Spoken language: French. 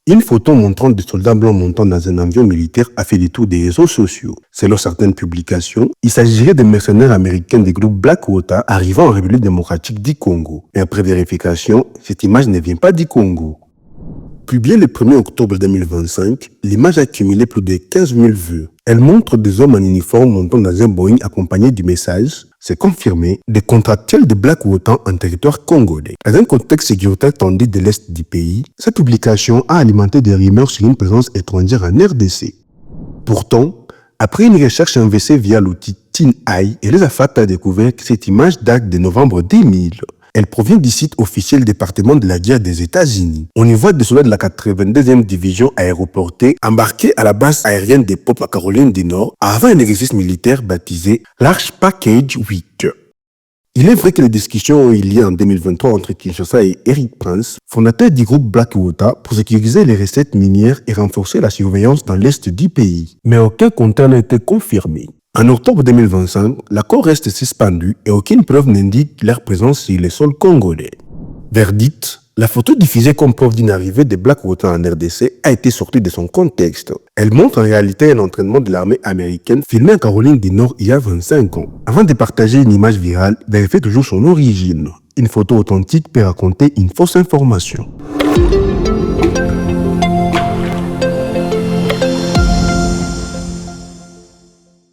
Une photo montrant des soldats blancs montant dans un avion militaire a fait des tours des réseaux sociaux. Selon certaines publications, il s'agirait des mercenaires américains du groupe Blackwater arrivant en République démocratique du Congo. Mais après vérification, cette image ne vient pas du Congo. Publiée le 1er octobre 2025, l'image a accumulé plus de 15 000 vues. Elle montre des hommes en uniforme montant dans un Boeing accompagné du message « C'est confirmé » des contractuels de Blackwater en territoire congolais. Dans un contexte sécuritaire tendu de l'Est du pays, cette publication a alimenté des rumeurs sur une présence étrangère en RDC. Pourtant, après une recherche investie via l'outil TinEye, les affaires a découvert que cette image date de novembre 2000. Elle provient du site officiel département de la guerre des États-Unis. On y voit des soldats de la 82e division aéroportée embarqués à la base aérienne des Pops à Caroline du Nord avant un exercice militaire baptisé l'Arch Package 8. Il est vrai que les discussions ont eu lieu en 2023 entre Kinshasa et Eric Prince, fondateur du groupe Blackwater, pour sécuriser les recettes minières et renforcer la surveillance dans l'est du pays. Mais aucun compteur n'a été confirmé. En octobre 2025, l'accord reste suspendu et aucune preuve n'indique leur présence sur les sols congolais. Verdict, la photo diffusée comme preuve d'une arrivée de Blackwater en RDC a été sortie de son contexte. Elle montre en réalité un entraînement de l'armée américaine filmé en Caroline du Nord il y a 25 ans. Avant de partager une image virale, vérifiez toujours son origine. Une photo authentique peut raconter une fausse information.